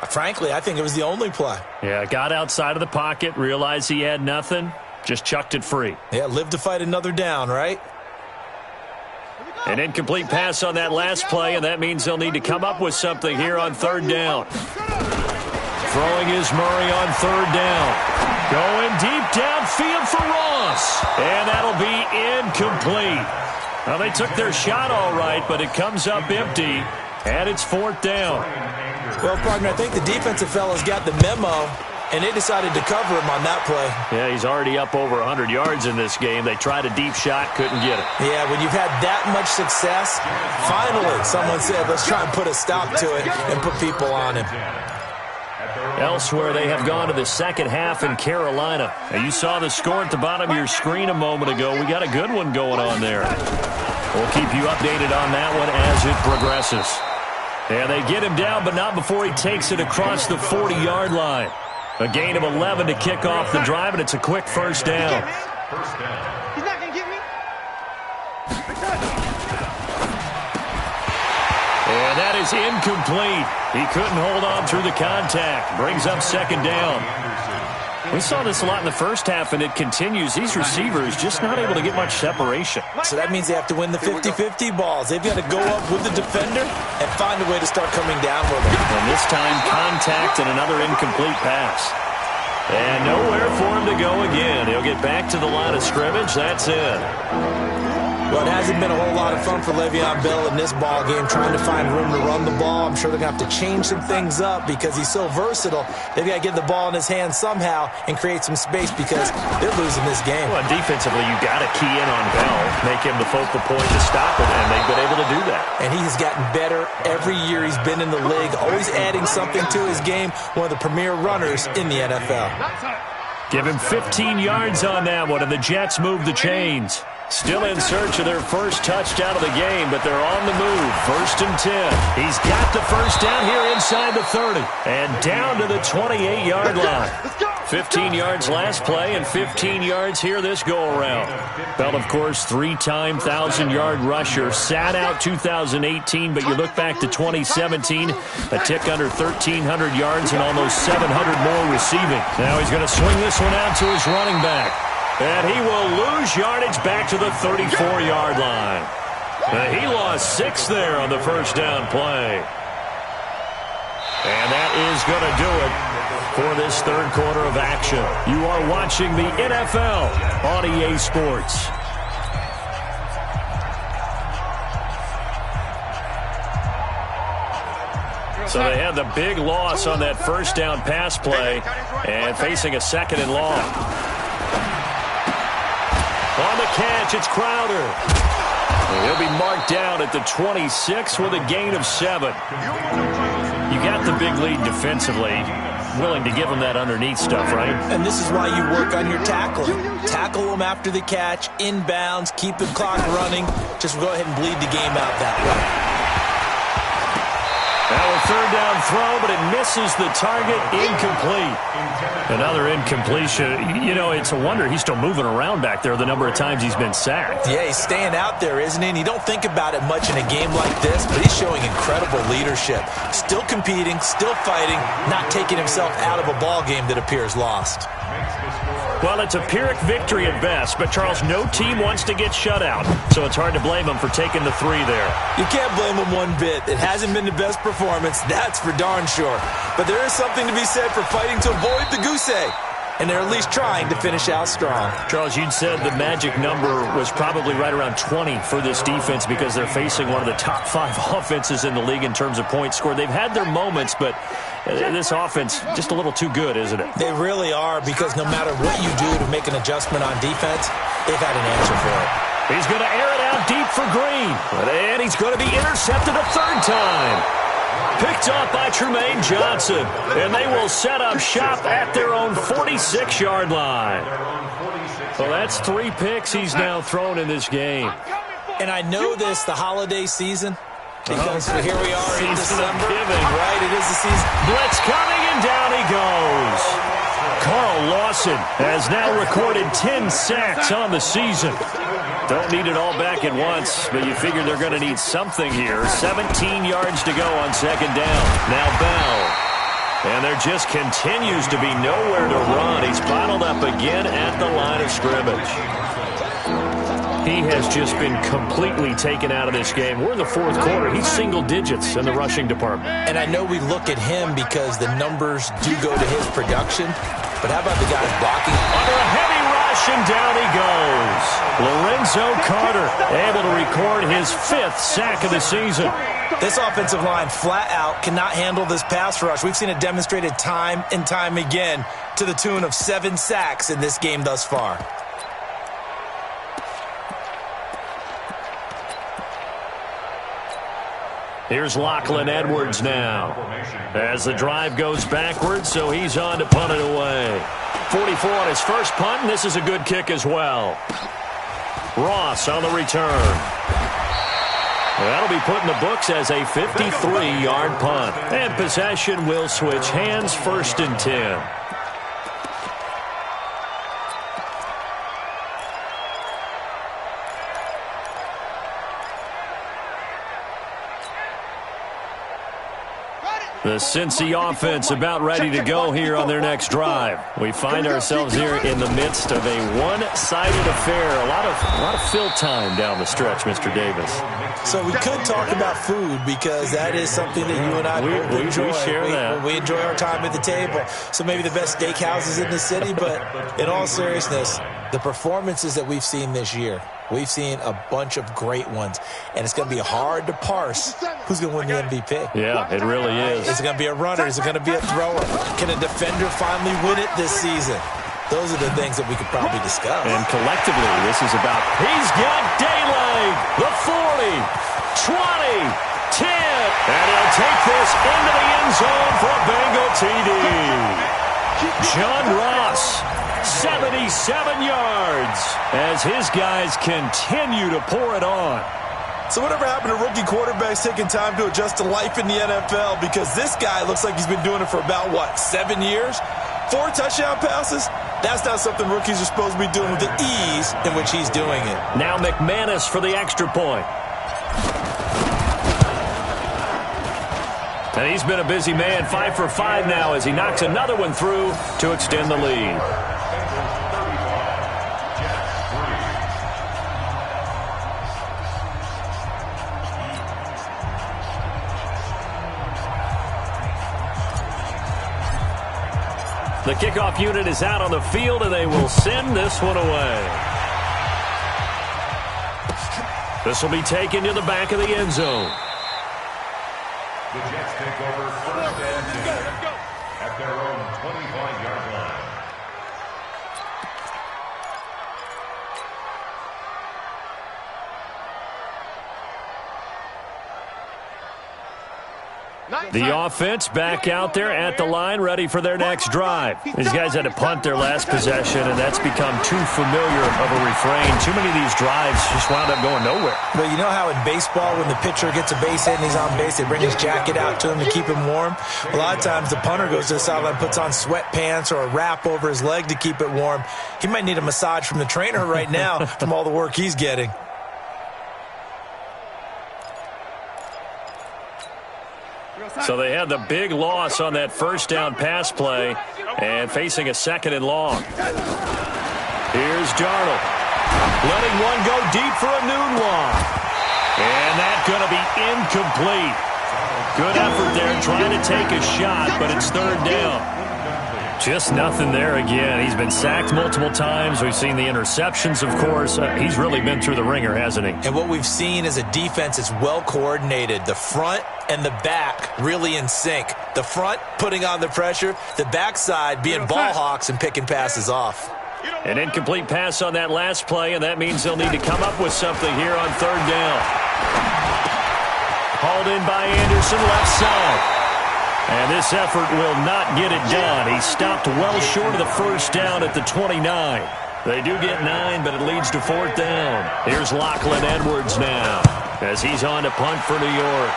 frankly, I think it was the only play. Yeah, got outside of the pocket, realized he had nothing, just chucked it free. Yeah, live to fight another down, right? An incomplete pass on that last play, and that means they'll need to come up with something here on 3rd down. Throwing is Murray on 3rd down. Going deep downfield for Ross. And that'll be incomplete. Well, they took their shot all right, but it comes up empty, and it's 4th down. Well, partner, I think the defensive fellas got the memo, and they decided to cover him on that play. Yeah, he's already up over 100 yards in this game. They tried a deep shot, couldn't get it. Yeah, when you've had that much success, finally someone said, let's try and put a stop to it and put people on him. Elsewhere, they have gone to the second half in Carolina. And you saw the score at the bottom of your screen a moment ago. We got a good one going on there. We'll keep you updated on that one as it progresses. And they get him down, but not before he takes it across the 40-yard line. A gain of 11 to kick off the drive, and it's a quick 1st down. He's not going to get me. And that is incomplete. He couldn't hold on through the contact. Brings up 2nd down. We saw this a lot in the first half, and it continues. These receivers just not able to get much separation. So that means they have to win the 50-50 balls. They've got to go up with the defender and find a way to start coming down with them. And this time, contact and another incomplete pass. And nowhere for him to go again. He'll get back to the line of scrimmage. That's it. Well, it hasn't been a whole lot of fun for Le'Veon Bell in this ball game, trying to find room to run the ball. I'm sure they're going to have to change some things up because he's so versatile. They've got to get the ball in his hands somehow and create some space because they're losing this game. Well, defensively, you got to key in on Bell, make him the focal point to stop it, and they've been able to do that. And he has gotten better every year he's been in the league, always adding something to his game, one of the premier runners in the NFL. Give him 15 yards on that one, and the Jets move the chains. Still in search of their first touchdown of the game, but they're on the move. 1st and 10. He's got the first down here inside the 30. And down to the 28-yard line. 15 yards last play and 15 yards here this go-around. Bell, of course, 3-time 1,000-yard rusher. Sat out 2018, but you look back to 2017, a tick under 1,300 yards and almost 700 more receiving. Now he's going to swing this one out to his running back. And he will lose yardage back to the 34-yard line. He lost 6 there on the first down play. And that is going to do it for this third quarter of action. You are watching the NFL on EA Sports. So they had the big loss on that first down pass play and facing a 2nd and long. On the catch, it's Crowder. He'll be marked down at the 26 with a gain of 7. You got the big lead defensively. Willing to give him that underneath stuff, right? And this is why you work on your tackling. Tackle him after the catch, inbounds, keep the clock running. Just go ahead and bleed the game out that way. Now a 3rd down throw, but it misses the target. Incomplete. Another incompletion. You know, it's a wonder he's still moving around back there the number of times he's been sacked. Yeah, he's staying out there, isn't he? And you don't think about it much in a game like this, but he's showing incredible leadership. Still competing, still fighting, not taking himself out of a ball game that appears lost. Well, it's a Pyrrhic victory at best, but, Charles, no team wants to get shut out, so it's hard to blame him for taking the 3 there. You can't blame him one bit. It hasn't been the best performance, that's for darn sure. But there is something to be said for fighting to avoid the goose egg, and they're at least trying to finish out strong. Charles, you'd said the magic number was probably right around 20 for this defense because they're facing one of the top 5 offenses in the league in terms of points scored. They've had their moments, but this offense just a little too good, isn't it? They really are, because no matter what you do to make an adjustment on defense, they've had an answer for it. He's going to air it out deep for Green, and he's going to be intercepted a 3rd time. Picked off by Tremaine Johnson, and they will set up shop at their own 46-yard line. Well, that's 3 picks he's now thrown in this game. And I know this, the holiday season, because here we are in December. Right, it is the season. Blitz coming, and down he goes. Carl Lawson has now recorded 10 sacks on the season. Don't need it all back at once, but you figure they're going to need something here. 17 yards to go on 2nd down. Now Bell. And there just continues to be nowhere to run. He's bottled up again at the line of scrimmage. He has just been completely taken out of this game. We're in the 4th quarter. He's single digits in the rushing department. And I know we look at him because the numbers do go to his production, but how about the guys blocking? Under a heavy rush, and down he goes. Lorenzo Carter able to record his 5th sack of the season. This offensive line flat out cannot handle this pass rush. We've seen it demonstrated time and time again to the tune of 7 sacks in this game thus far. Here's Lachlan Edwards now as the drive goes backwards, so he's on to punt it away. 44 on his first punt, and this is a good kick as well. Ross on the return. That'll be put in the books as a 53-yard punt. And possession will switch hands, 1st and 10. The Cincy offense about ready to go here on their next drive. We find ourselves here in the midst of a one-sided affair. A lot of fill time down the stretch, Mr. Davis. So we could talk about food because that is something that you and I both enjoy. We share that. We enjoy our time at the table. So maybe the best steakhouses in the city, but in all seriousness, the performances that we've seen this year, we've seen a bunch of great ones, and it's going to be hard to parse who's going to win the MVP. Yeah, it really is. Is it going to be a runner? Is it going to be a thrower? Can a defender finally win it this season? Those are the things that we could probably discuss. And collectively, this is about, he's got daylight. The 40, 20, 10. And he'll take this into the end zone for a Bengal TD. John Ross, 77 yards, as his guys continue to pour it on. So whatever happened to rookie quarterbacks taking time to adjust to life in the NFL? Because this guy looks like he's been doing it for about, 7 years? 4 touchdown passes? That's not something rookies are supposed to be doing with the ease in which he's doing it. Now McManus for the extra point. And he's been a busy man, 5 for 5 now as he knocks another one through to extend the lead. The kickoff unit is out on the field, and they will send this one away. This will be taken to the back of the end zone. The Jets take over first and 10 at their own 25-yard line. The offense back out there at the line, ready for their next drive. These guys had to punt their last possession, and that's become too familiar of a refrain. Too many of these drives just wound up going nowhere. But you know how in baseball, when the pitcher gets a base hit and he's on base, they bring his jacket out to him to keep him warm? A lot of times the punter goes to the sideline, puts on sweatpants or a wrap over his leg to keep it warm. He might need a massage from the trainer right now from all the work he's getting. So they had the big loss on that first down pass play and facing a 2nd and long. Here's Darnold. Letting one go deep for a noon walk. And that's going to be incomplete. Good effort there trying to take a shot, but it's 3rd down. Just nothing there again. He's been sacked multiple times. We've seen the interceptions, of course. He's really been through the ringer, hasn't he? And what we've seen is a defense that's well coordinated. The front and the back really in sync. The front putting on the pressure. The backside being ball hawks and picking passes off. An incomplete pass on that last play, and that means they'll need to come up with something here on 3rd down. Hauled in by Anderson, left side. And this effort will not get it done. He stopped well short of the first down at the 29. They do get 9, but it leads to 4th down. Here's Lachlan Edwards now as he's on to punt for New York.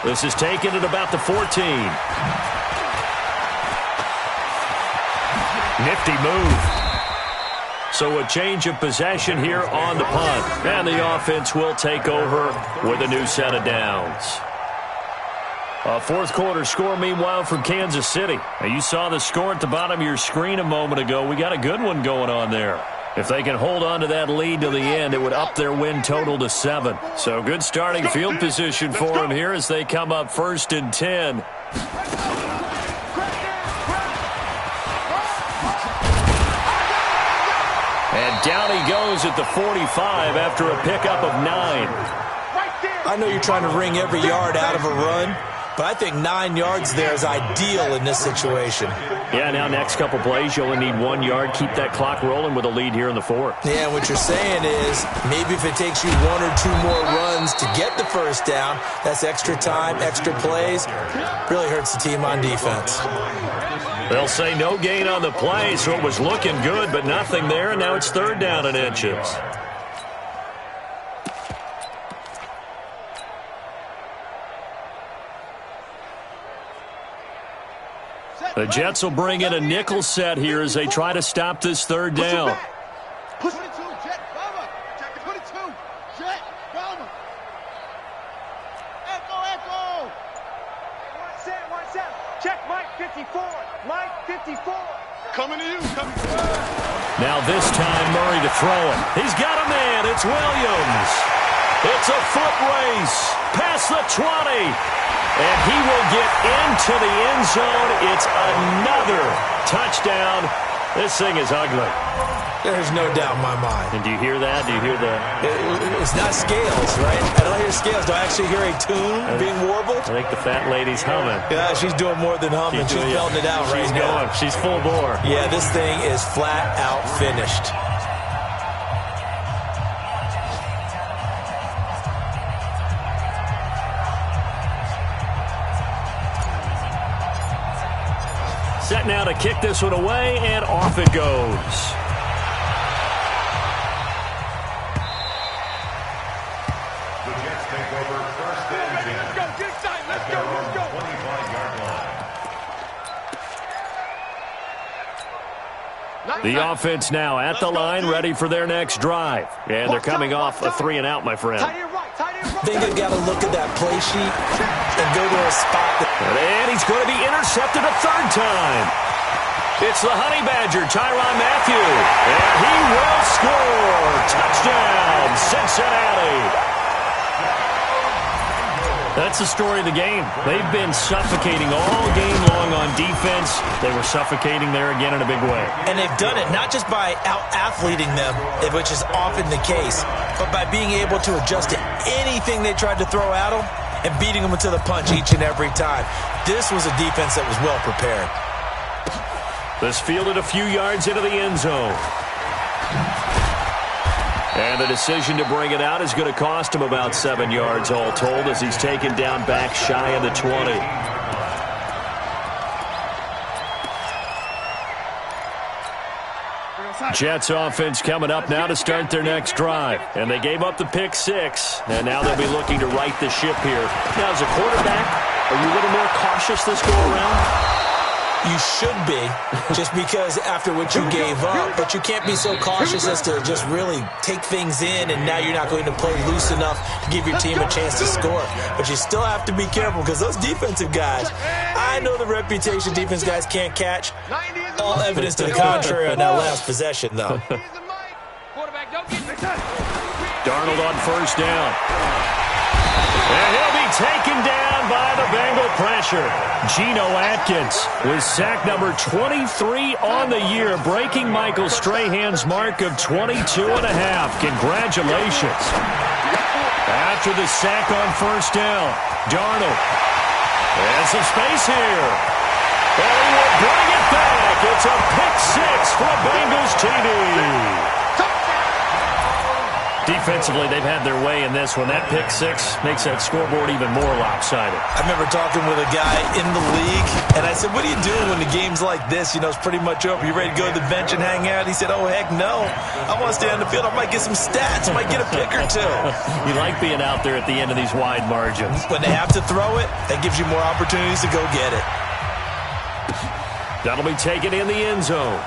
This is taken at about the 14. Nifty move. So a change of possession here on the punt. And the offense will take over with a new set of downs. A 4th quarter score, meanwhile, from Kansas City. Now, you saw the score at the bottom of your screen a moment ago. We got a good one going on there. If they can hold on to that lead to the end, it would up their win total to 7. So good starting field position for them here as they come up 1st and 10. And down he goes at the 45 after a pickup of 9. I know you're trying to wring every yard out of a run, but I think 9 yards there is ideal in this situation. Yeah, now next couple plays, you only need 1 yard. Keep that clock rolling with a lead here in the 4th. Yeah, what you're saying is maybe if it takes you 1 or 2 more runs to get the first down, that's extra time, extra plays. Really hurts the team on defense. They'll say no gain on the play, so it was looking good, but nothing there, and now it's 3rd down and inches. The Jets will bring in a nickel set here as they try to stop this 3rd down. Push it to Jet, cover. Check the 22. Jet, cover. Echo. One set. Check Mike 54. Mike 54. Coming to you. Now this time, Murray to throw it. He's got a man. It's Williams. It's a foot race past the 20. And he will get into the end zone. It's another touchdown. This thing is ugly. There's no doubt in my mind. And do you hear that? Do you hear that? It's not scales, right? I don't hear scales. Do I actually hear a tune being warbled? I think the fat lady's humming. Yeah, she's doing more than humming. She's belting it out right now. She's full bore. Yeah, this thing is flat out finished. Set now to kick this one away, and off it goes. The Jets take over first and 10. Let's go. Get inside. Let's go. Let's go. 25-yard line. The offense now at the line, ready for their next drive. And they're coming off a 3-and-out, my friend. Tight end right. Tight end right. I think they've got to look at that play sheet and go to a spot that... And he's going to be intercepted a third time. It's the Honey Badger, Tyrann Mathieu. And he will score. Touchdown, Cincinnati. That's the story of the game. They've been suffocating all game long on defense. They were suffocating there again in a big way. And they've done it not just by out-athleting them, which is often the case, but by being able to adjust to anything they tried to throw at them and beating them to the punch each and every time. This was a defense that was well prepared. This fielded a few yards into the end zone. And the decision to bring it out is going to cost him about 7 yards all told as he's taken down back shy of the 20. Jets offense coming up now to start their next drive. And they gave up the pick six. And now they'll be looking to right the ship here. Now, as a quarterback, are you a little more cautious this go around? You should be, just because after what you gave up, but you can't be so cautious as to just really take things in, and now you're not going to play loose enough to give your team a chance to score. But you still have to be careful because those defensive guys, I know the reputation defense guys can't catch. All evidence to the contrary on that last possession, though. Darnold on first down. And he'll be taken down by the Bengal pressure. Geno Atkins with sack number 23 on the year, breaking Michael Strahan's mark of 22.5. Congratulations. After the sack on first down, Darnold has some space here. And he will bring it back. It's a pick six for a Bengals TD. Defensively, they've had their way in this one. That pick six makes that scoreboard even more lopsided. I remember talking with a guy in the league, and I said, what are you doing when the game's like this? You know, it's pretty much over. You ready to go to the bench and hang out? He said, oh, heck no. I want to stay on the field. I might get some stats. I might get a pick or two. You like being out there at the end of these wide margins. When they have to throw it, that gives you more opportunities to go get it. That'll be taken in the end zone.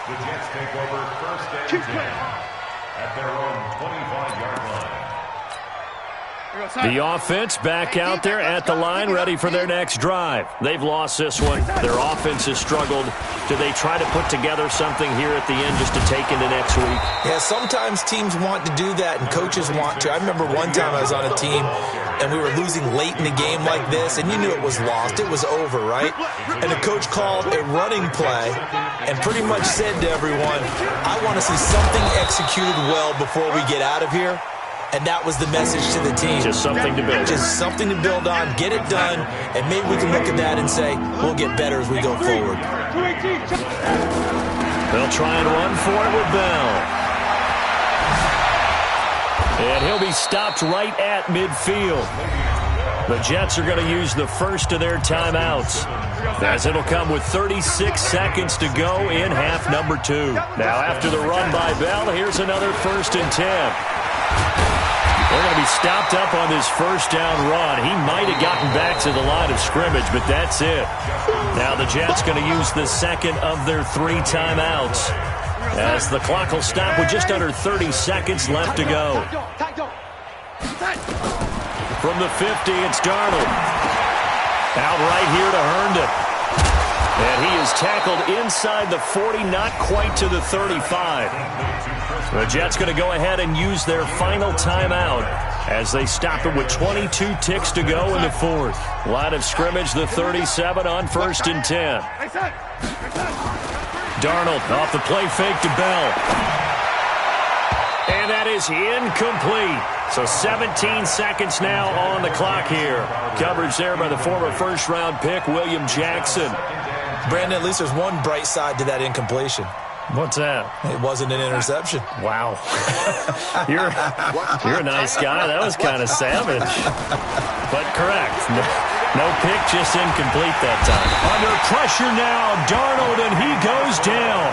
The Jets take over first and 10 at their own 25-yard line. The offense back out there at the line, ready for their next drive. They've lost this one. Their offense has struggled. Do they try to put together something here at the end just to take into next week? Yeah, sometimes teams want to do that, and coaches want to. I remember one time I was on a team, and we were losing late in the game like this, and you knew it was lost. It was over, right? And the coach called a running play and pretty much said to everyone, I want to see something executed well before we get out of here. And that was the message to the team. Just something to build. Just something to build on, get it done, and maybe we can look at that and say, we'll get better as we go forward. They'll try and run for it with Bell. And he'll be stopped right at midfield. The Jets are going to use the first of their timeouts, as it'll come with 36 seconds to go in half number 2. Now, after the run by Bell, here's another 1st and 10. They're going to be stopped up on this first down run. He might have gotten back to the line of scrimmage, but that's it. Now the Jets going to use the second of their 3 timeouts, as the clock will stop with just under 30 seconds left to go. From the 50, it's Darnold. Out right here to Herndon. And he is tackled inside the 40, not quite to the 35. The Jets going to go ahead and use their final timeout as they stop it with 22 ticks to go in the fourth. Line of scrimmage, the 37 on 1st and 10. Darnold off the play fake to Bell. And that is incomplete. So 17 seconds now on the clock here. Coverage there by the former first-round pick, William Jackson. Brandon, at least there's one bright side to that incompletion. What's that? It wasn't an interception. Wow. You're a nice guy. That was kind of savage. But correct. No pick, just incomplete that time. Under pressure now, Darnold, and he goes down.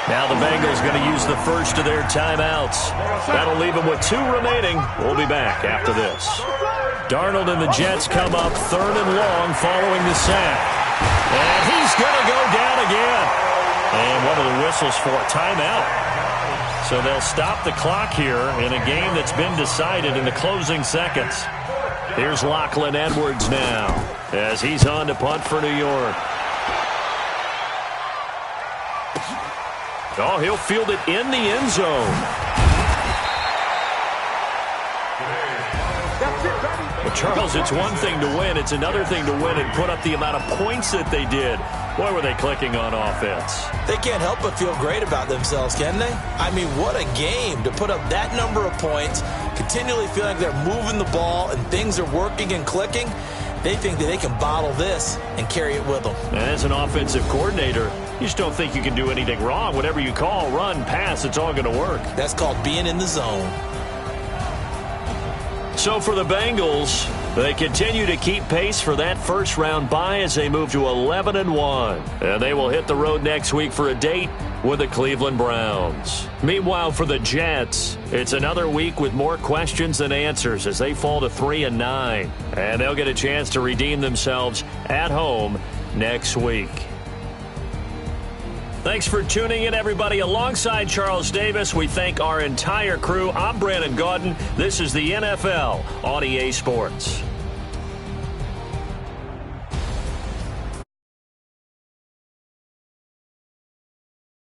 Now the Bengals going to use the first of their timeouts. That'll leave them with 2 remaining. We'll be back after this. Darnold and the Jets come up 3rd and long following the sack. And he's going to go down again. And what are the whistles for? Timeout. So they'll stop the clock here in a game that's been decided in the closing seconds. Here's Lachlan Edwards now as he's on to punt for New York. Oh, he'll field it in the end zone. Well, Charles, it's one thing to win. It's another thing to win and put up the amount of points that they did. Boy, were they clicking on offense. They can't help but feel great about themselves, can they? I mean, what a game to put up that number of points, continually feeling like they're moving the ball and things are working and clicking. They think that they can bottle this and carry it with them. And as an offensive coordinator, you just don't think you can do anything wrong. Whatever you call, run, pass, it's all going to work. That's called being in the zone. So for the Bengals, they continue to keep pace for that first-round bye as they move to 11-1. And they will hit the road next week for a date with the Cleveland Browns. Meanwhile, for the Jets, it's another week with more questions than answers as they fall to 3-9. And they'll get a chance to redeem themselves at home next week. Thanks for tuning in, everybody. Alongside Charles Davis, we thank our entire crew. I'm Brandon Gaudin. This is the NFL on EA Sports.